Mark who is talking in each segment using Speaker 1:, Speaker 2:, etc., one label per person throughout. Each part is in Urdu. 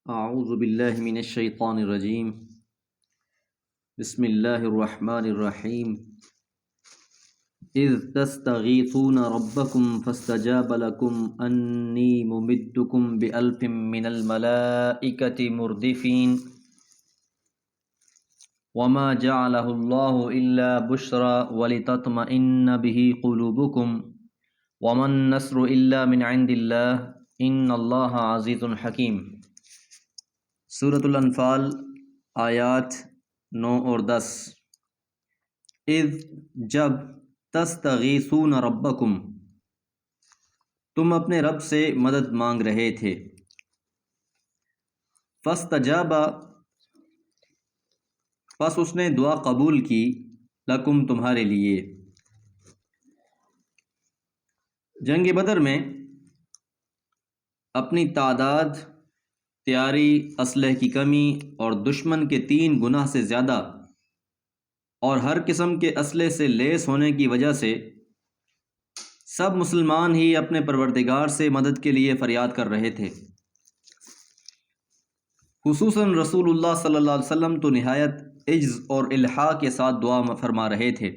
Speaker 1: اعوذ باللہ من الشیطان الرجیم بسم اللہ الرحمن الرحیم اذ تستغیثون ربکم فاستجاب لکم انی ممدکم بألف من الملائکۃ مردفین وما جعلہ اللہ الا بشرا ولتطمئن به قلوبکم وما النصر الا من عند اللہ ان اللہ عزیز حکیم۔ سورۃ الانفال آیات 9 اور 10۔ اذ جب تستغیثون ربکم تم اپنے رب سے مدد مانگ رہے تھے، فاستجاب پس اس نے دعا قبول کی، لکم تمہارے لیے۔ جنگ بدر میں اپنی تعداد، تیاری، اسلحے کی کمی اور دشمن کے 3 گنا سے زیادہ اور ہر قسم کے اسلحے سے لیس ہونے کی وجہ سے سب مسلمان ہی اپنے پروردگار سے مدد کے لیے فریاد کر رہے تھے۔ خصوصاً رسول اللہ صلی اللہ علیہ وسلم تو نہایت عجز اور الحاح کے ساتھ دعا فرما رہے تھے۔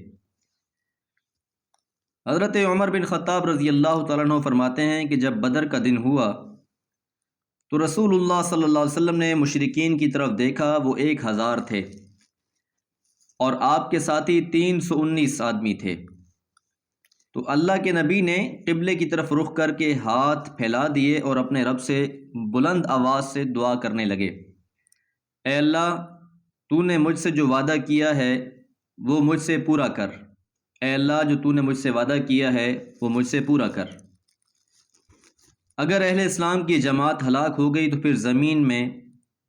Speaker 1: حضرت عمر بن خطاب رضی اللہ تعالیٰ عنہ فرماتے ہیں کہ جب بدر کا دن ہوا تو رسول اللہ صلی اللہ علیہ وسلم نے مشرکین کی طرف دیکھا، وہ 1000 تھے اور آپ کے ساتھی 319 آدمی تھے۔ تو اللہ کے نبی نے قبلے کی طرف رخ کر کے ہاتھ پھیلا دیے اور اپنے رب سے بلند آواز سے دعا کرنے لگے، اے اللہ، تو نے مجھ سے جو وعدہ کیا ہے وہ مجھ سے پورا کر، اے اللہ، جو تو نے مجھ سے وعدہ کیا ہے وہ مجھ سے پورا کر۔ اگر اہل اسلام کی جماعت ہلاک ہو گئی تو پھر زمین میں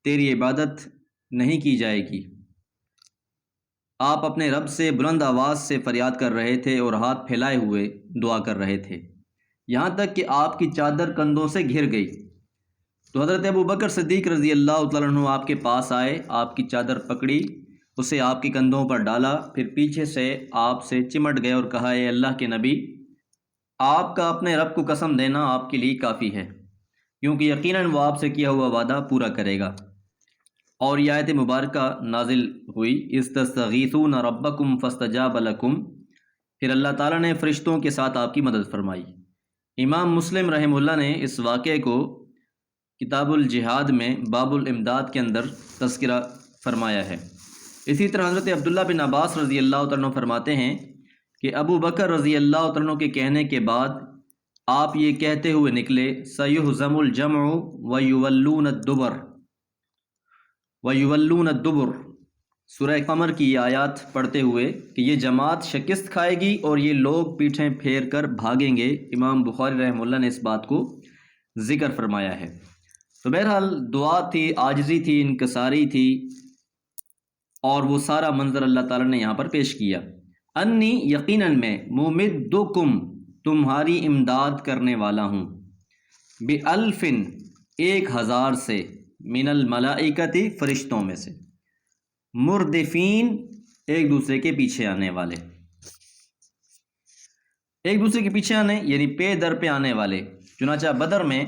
Speaker 1: تیری عبادت نہیں کی جائے گی۔ آپ اپنے رب سے بلند آواز سے فریاد کر رہے تھے اور ہاتھ پھیلائے ہوئے دعا کر رہے تھے، یہاں تک کہ آپ کی چادر کندھوں سے گھر گئی۔ تو حضرت ابو بکر صدیق رضی اللہ تعالیٰ عنہ آپ کے پاس آئے، آپ کی چادر پکڑی، اسے آپ کے کندھوں پر ڈالا، پھر پیچھے سے آپ سے چمٹ گئے اور کہا، اے اللہ کے نبی، آپ کا اپنے رب کو قسم دینا آپ کے لیے کافی ہے، کیونکہ یقیناً وہ آپ سے کیا ہوا وعدہ پورا کرے گا۔ اور یہ آیت مبارکہ نازل ہوئی، اذ تستغیثون ربکم فاستجاب لکم، پھر اللہ تعالیٰ نے فرشتوں کے ساتھ آپ کی مدد فرمائی۔ امام مسلم رحمہ اللہ نے اس واقعے کو کتاب الجہاد میں باب الامداد کے اندر تذکرہ فرمایا ہے۔ اسی طرح حضرت عبداللہ بن عباس رضی اللہ تعالیٰ عنہ فرماتے ہیں کہ ابو بکر رضی اللہ تعالیٰ عنہ کے کہنے کے بعد آپ یہ کہتے ہوئے نکلے، سَيُهْزَمُ الْجَمْعُ وَيُوَلُّونَ الدُّبُرَ، سورہ قمر کی یہ آیات پڑھتے ہوئے کہ یہ جماعت شکست کھائے گی اور یہ لوگ پیٹھیں پھیر کر بھاگیں گے۔ امام بخاری رحمہ اللہ نے اس بات کو ذکر فرمایا ہے۔ تو بہرحال دعا تھی، عاجزی تھی، انکساری تھی، اور وہ سارا منظر اللہ تعالیٰ نے یہاں پر پیش کیا۔ انی، یقیناً میں، ممدکم، تمہاری امداد کرنے والا ہوں، بِأَلْفٍ، 1000 سے، من الملائکۃ، فرشتوں میں سے، مردفین، ایک دوسرے کے پیچھے آنے والے، ایک دوسرے کے پیچھے آنے یعنی پے در پہ آنے والے۔ چنانچہ بدر میں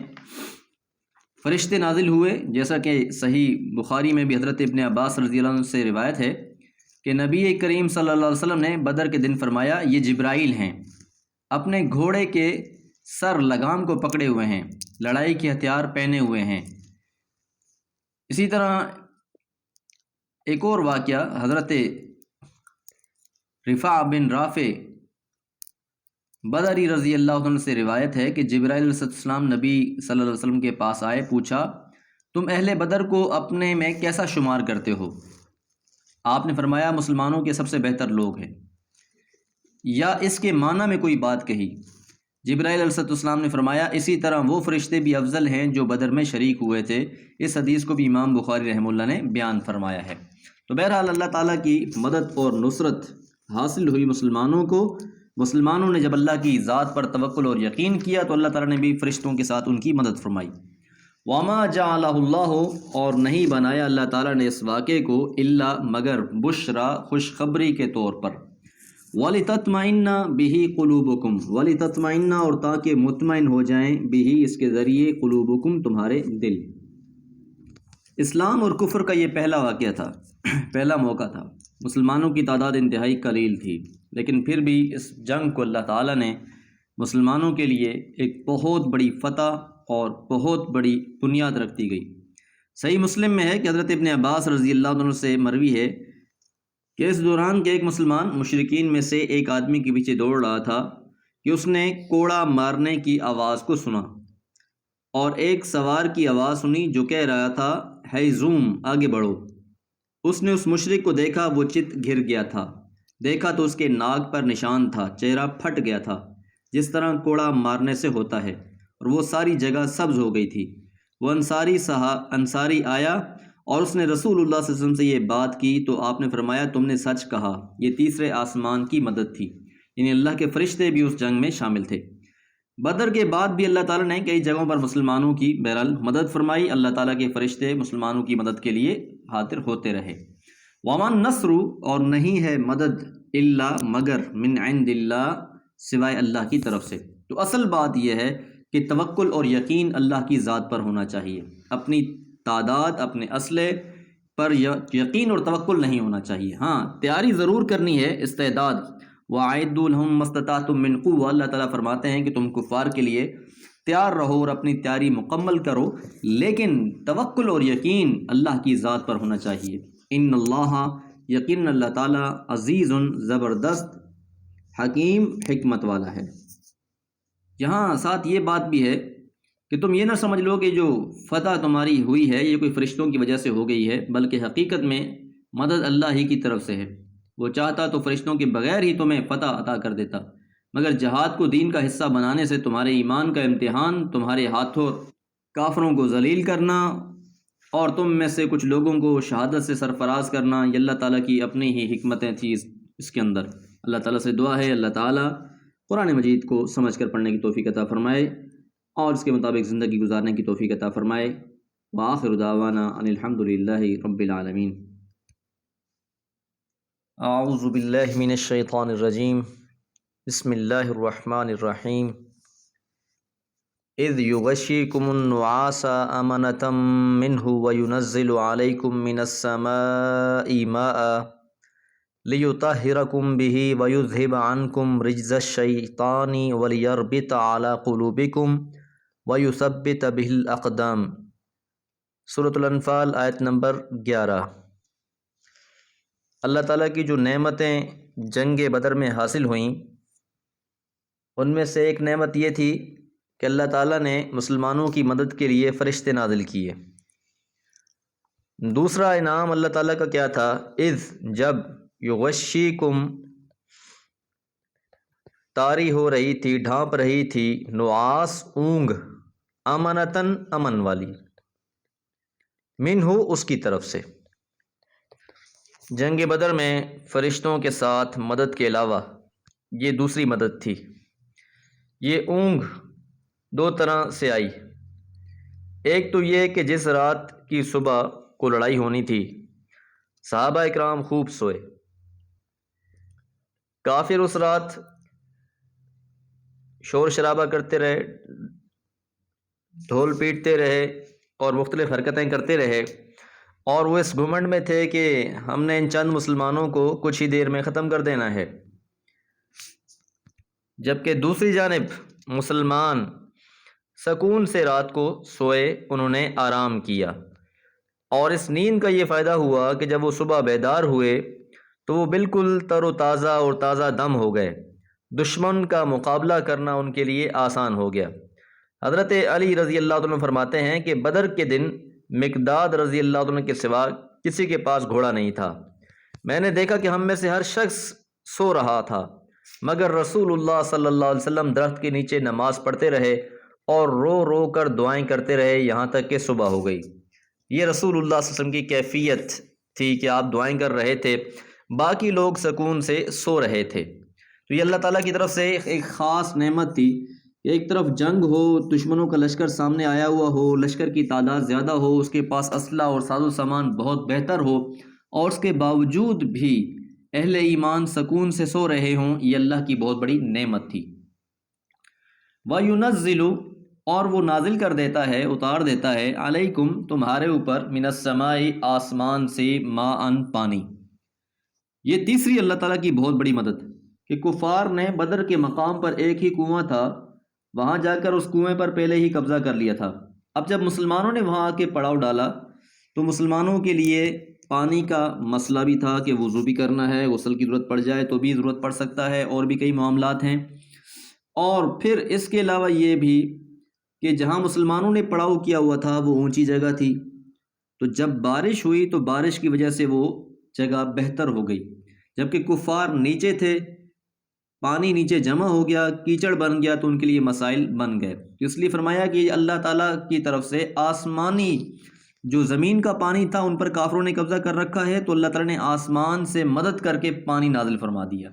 Speaker 1: فرشتے نازل ہوئے، جیسا کہ صحیح بخاری میں بھی حضرت ابن عباس رضی اللہ عنہ سے روایت ہے کہ نبی کریم صلی اللہ علیہ وسلم نے بدر کے دن فرمایا، یہ جبرائیل ہیں، اپنے گھوڑے کے سر لگام کو پکڑے ہوئے ہیں، لڑائی کے ہتھیار پہنے ہوئے ہیں۔ اسی طرح ایک اور واقعہ حضرت رفاع بن رافع بدری رضی اللہ عنہ سے روایت ہے کہ جبرائیل علیہ السلام نبی صلی اللہ علیہ وسلم کے پاس آئے، پوچھا، تم اہل بدر کو اپنے میں کیسا شمار کرتے ہو؟ آپ نے فرمایا، مسلمانوں کے سب سے بہتر لوگ ہیں، یا اس کے معنی میں کوئی بات کہی؟ جبرائیل علیہ السلام نے فرمایا، اسی طرح وہ فرشتے بھی افضل ہیں جو بدر میں شریک ہوئے تھے۔ اس حدیث کو بھی امام بخاری رحمہ اللہ نے بیان فرمایا ہے۔ تو بہرحال اللہ تعالیٰ کی مدد اور نصرت حاصل ہوئی مسلمانوں کو۔ مسلمانوں نے جب اللہ کی ذات پر توکل اور یقین کیا تو اللہ تعالیٰ نے بھی فرشتوں کے ساتھ ان کی مدد فرمائی۔ وَمَا جَعَلَهُ اللَّهُ، اور نہیں بنایا اللہ تعالیٰ نے اس واقعے کو، الا مگر، بشرا، خوشخبری کے طور پر، وَلِتَطْمَئِنَّ بِهِ قُلُوبُكُمْ، وَلِتَطْمَئِنَّ، اور تاکہ مطمئن ہو جائیں، بِهِ، اس کے ذریعے، قلوبکم، تمہارے دل۔ اسلام اور کفر کا یہ پہلا واقعہ تھا، پہلا موقع تھا۔ مسلمانوں کی تعداد انتہائی قلیل تھی، لیکن پھر بھی اس جنگ کو اللہ تعالیٰ نے مسلمانوں کے لیے ایک بہت بڑی فتح اور بہت بڑی بنیاد رکھ دی گئی۔ صحیح مسلم میں ہے کہ حضرت ابن عباس رضی اللہ عنہ سے مروی ہے کہ اس دوران کے ایک مسلمان مشرکین میں سے ایک آدمی کے پیچھے دوڑ رہا تھا کہ اس نے کوڑا مارنے کی آواز کو سنا اور ایک سوار کی آواز سنی جو کہہ رہا تھا، ہے زوم، آگے بڑھو۔ اس نے اس مشرک کو دیکھا، وہ چت گر گیا تھا۔ دیکھا تو اس کے ناک پر نشان تھا، چہرہ پھٹ گیا تھا جس طرح کوڑا مارنے سے ہوتا ہے، اور وہ ساری جگہ سبز ہو گئی تھی۔ وہ انصاری آیا اور اس نے رسول اللہ صلی اللہ علیہ وسلم سے یہ بات کی تو آپ نے فرمایا، تم نے سچ کہا، یہ تیسرے آسمان کی مدد تھی، یعنی اللہ کے فرشتے بھی اس جنگ میں شامل تھے۔ بدر کے بعد بھی اللہ تعالیٰ نے کئی جگہوں پر مسلمانوں کی بہرحال مدد فرمائی۔ اللہ تعالیٰ کے فرشتے مسلمانوں کی مدد کے لیے حاضر ہوتے رہے۔ وَمَن نَصْرُ، اور نہیں ہے مدد، الا مگر، من عند اللہ، سوائے اللہ کی طرف سے۔ تو اصل بات یہ ہے کہ توکل اور یقین اللہ کی ذات پر ہونا چاہیے، اپنی تعداد، اپنے اسلحے پر یقین اور توکل نہیں ہونا چاہیے۔ ہاں، تیاری ضرور کرنی ہے، استعداد۔ وَأَعِدُّوا لَهُم مَّا اسْتَطَعْتُم مِّن قُوَّةٍ، اللہ تعالیٰ فرماتے ہیں کہ تم کفار کے لیے تیار رہو اور اپنی تیاری مکمل کرو، لیکن توکل اور یقین اللہ کی ذات پر ہونا چاہیے۔ ان اللہ، یقین اللہ تعالیٰ، عزیز، زبردست، حکیم، حکمت والا ہے۔ یہاں ساتھ یہ بات بھی ہے کہ تم یہ نہ سمجھ لو کہ جو فتح تمہاری ہوئی ہے یہ کوئی فرشتوں کی وجہ سے ہو گئی ہے، بلکہ حقیقت میں مدد اللہ ہی کی طرف سے ہے۔ وہ چاہتا تو فرشتوں کے بغیر ہی تمہیں فتح عطا کر دیتا، مگر جہاد کو دین کا حصہ بنانے سے تمہارے ایمان کا امتحان، تمہارے ہاتھوں کافروں کو ذلیل کرنا اور تم میں سے کچھ لوگوں کو شہادت سے سرفراز کرنا، یہ اللہ تعالیٰ کی اپنی ہی حکمتیں تھیں اس کے اندر۔ اللہ تعالیٰ سے دعا ہے اللہ تعالیٰ قرآن مجید کو سمجھ کر پڑھنے کی توفیق عطا فرمائے اور اس کے مطابق زندگی گزارنے کی توفیق عطا فرمائے۔ وآخر دعوانا ان الحمد للہ رب العالمین۔ اعوذ باللہ من الشیطان الرجیم، بسم اللہ الرحمن الرحیم۔ اذ یغشیکم النعاس امنۃ منہ وینزل علیکم من السماء ماء لیطہرکم بہ ویذہب عنکم رجز الشیطان ولیربط علی قلوبکم ویثبت بہ الاقدام۔ سورۃ الانفال، آیت نمبر 11۔ اللہ تعالیٰ کی جو نعمتیں جنگ بدر میں حاصل ہوئیں ان میں سے ایک نعمت یہ تھی کہ اللہ تعالیٰ نے مسلمانوں کی مدد کے لیے فرشتے نازل کیے۔ دوسرا انعام اللہ تعالیٰ کا کیا تھا؟ اذ، جب، یغشیکم، طاری ہو رہی تھی، ڈھانپ رہی تھی، نعاس، اونگ، امنتن، امن والی، منہ، اس کی طرف سے۔ جنگ بدر میں فرشتوں کے ساتھ مدد کے علاوہ یہ دوسری مدد تھی۔ یہ اونگ دو طرح سے آئی۔ ایک تو یہ کہ جس رات کی صبح کو لڑائی ہونی تھی صحابہ اکرام خوب سوئے، کافر اس رات شور شرابہ کرتے رہے، ڈھول پیٹتے رہے اور مختلف حرکتیں کرتے رہے، اور وہ اس گھمنڈ میں تھے کہ ہم نے ان چند مسلمانوں کو کچھ ہی دیر میں ختم کر دینا ہے، جبکہ دوسری جانب مسلمان سکون سے رات کو سوئے، انہوں نے آرام کیا، اور اس نیند کا یہ فائدہ ہوا کہ جب وہ صبح بیدار ہوئے تو وہ بالکل تر و تازہ اور تازہ دم ہو گئے، دشمن کا مقابلہ کرنا ان کے لیے آسان ہو گیا۔ حضرت علی رضی اللہ عنہ فرماتے ہیں کہ بدر کے دن مقداد رضی اللہ عنہ کے سوا کسی کے پاس گھوڑا نہیں تھا۔ میں نے دیکھا کہ ہم میں سے ہر شخص سو رہا تھا، مگر رسول اللہ صلی اللہ علیہ وسلم درخت کے نیچے نماز پڑھتے رہے اور رو رو کر دعائیں کرتے رہے یہاں تک کہ صبح ہو گئی۔ یہ رسول اللہ صلی اللہ علیہ وسلم کی کیفیت تھی کہ آپ دعائیں کر رہے تھے، باقی لوگ سکون سے سو رہے تھے۔ تو یہ اللہ تعالیٰ کی طرف سے ایک خاص نعمت تھی کہ ایک طرف جنگ ہو، دشمنوں کا لشکر سامنے آیا ہوا ہو، لشکر کی تعداد زیادہ ہو، اس کے پاس اسلحہ اور ساز و سامان بہت بہتر ہو، اور اس کے باوجود بھی اہل ایمان سکون سے سو رہے ہوں، یہ اللہ کی بہت بڑی نعمت تھی۔ وَيُنَزِّلُ، اور وہ نازل کر دیتا ہے، اتار دیتا ہے، علیکم تمہارے اوپر، من السماء آسمان سے، ماء پانی۔ یہ تیسری اللہ تعالیٰ کی بہت بڑی مدد کہ کفار نے بدر کے مقام پر ایک ہی کنواں تھا، وہاں جا کر اس کنویں پر پہلے ہی قبضہ کر لیا تھا۔ اب جب مسلمانوں نے وہاں آ کے پڑاؤ ڈالا تو مسلمانوں کے لیے پانی کا مسئلہ بھی تھا کہ وضو بھی کرنا ہے، غسل کی ضرورت پڑ جائے تو بھی ضرورت پڑ سکتا ہے، اور بھی کئی معاملات ہیں۔ اور پھر اس کے علاوہ یہ بھی کہ جہاں مسلمانوں نے پڑاؤ کیا ہوا تھا وہ اونچی جگہ تھی، تو جب بارش ہوئی تو بارش کی وجہ سے وہ جگہ بہتر ہو گئی، جبکہ کفار نیچے تھے، پانی نیچے جمع ہو گیا، کیچڑ بن گیا، تو ان کے لیے مسائل بن گئے۔ اس لیے فرمایا کہ اللہ تعالیٰ کی طرف سے آسمانی جو زمین کا پانی تھا ان پر کافروں نے قبضہ کر رکھا ہے، تو اللہ تعالیٰ نے آسمان سے مدد کر کے پانی نازل فرما دیا،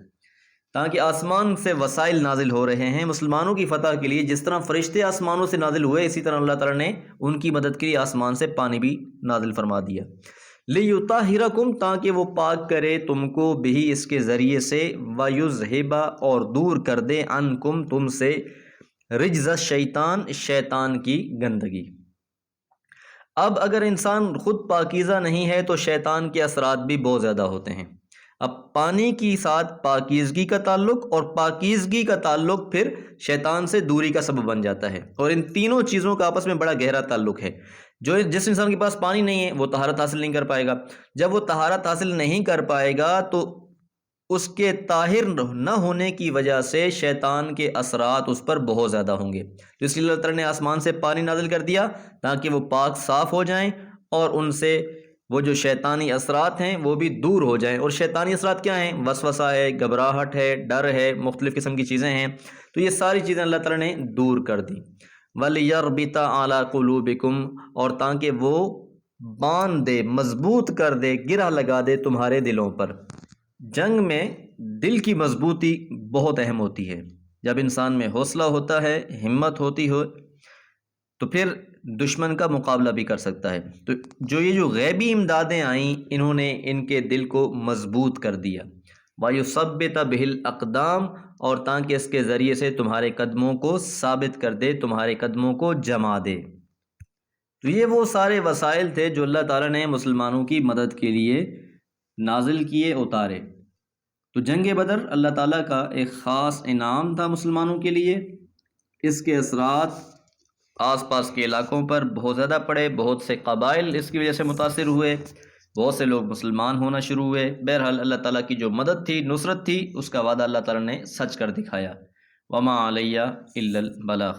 Speaker 1: تاکہ آسمان سے وسائل نازل ہو رہے ہیں مسلمانوں کی فتح کے لیے۔ جس طرح فرشتے آسمانوں سے نازل ہوئے، اسی طرح اللہ تعالیٰ نے ان کی مدد کے لیے آسمان سے پانی بھی نازل فرما دیا۔ لِیُطَہِّرَکُم تاکہ وہ پاک کرے تم کو، بھی اس کے ذریعے سے، وَیُذْہِبَ اور دور کر دے، عَنکم تم سے، رجز الشیطان شیطان کی گندگی۔ اب اگر انسان خود پاکیزہ نہیں ہے تو شیطان کے اثرات بھی بہت زیادہ ہوتے ہیں۔ اب پانی کی ساتھ پاکیزگی کا تعلق، اور پاکیزگی کا تعلق پھر شیطان سے دوری کا سبب بن جاتا ہے، اور ان تینوں چیزوں کا آپس میں بڑا گہرا تعلق ہے۔ جس انسان کے پاس پانی نہیں ہے وہ طہارت حاصل نہیں کر پائے گا، جب وہ طہارت حاصل نہیں کر پائے گا تو اس کے طاہر نہ ہونے کی وجہ سے شیطان کے اثرات اس پر بہت زیادہ ہوں گے۔ تو اس لیے اللہ تعالیٰ نے آسمان سے پانی نازل کر دیا تاکہ وہ پاک صاف ہو جائیں، اور ان سے وہ جو شیطانی اثرات ہیں وہ بھی دور ہو جائیں۔ اور شیطانی اثرات کیا ہیں؟ وسوسہ ہے، گھبراہٹ ہے، ڈر ہے، مختلف قسم کی چیزیں ہیں، تو یہ ساری چیزیں اللہ تعالیٰ نے دور کر دی۔ وَلِيَرْبِطَ عَلَىٰ قُلُوبِكُمْ اور تاکہ وہ باندھ دے، مضبوط کر دے، گرہ لگا دے تمہارے دلوں پر۔ جنگ میں دل کی مضبوطی بہت اہم ہوتی ہے۔ جب انسان میں حوصلہ ہوتا ہے، ہمت ہوتی ہو، تو پھر دشمن کا مقابلہ بھی کر سکتا ہے۔ تو یہ جو غیبی امدادیں آئیں، انہوں نے ان کے دل کو مضبوط کر دیا۔ وَيُثَبِّتَ بِهِ الْأَقْدَامَ اور تاکہ اس کے ذریعے سے تمہارے قدموں کو ثابت کر دے، تمہارے قدموں کو جما دے۔ تو یہ وہ سارے وسائل تھے جو اللہ تعالیٰ نے مسلمانوں کی مدد کے لیے نازل کیے، اتارے۔ تو جنگ بدر اللہ تعالیٰ کا ایک خاص انعام تھا مسلمانوں کے لیے۔ اس کے اثرات آس پاس کے علاقوں پر بہت زیادہ پڑے، بہت سے قبائل اس کی وجہ سے متاثر ہوئے، بہت سے لوگ مسلمان ہونا شروع ہوئے۔ بہرحال اللہ تعالیٰ کی جو مدد تھی، نصرت تھی، اس کا وعدہ اللہ تعالیٰ نے سچ کر دکھایا۔ وما علیہ الا البلاغ۔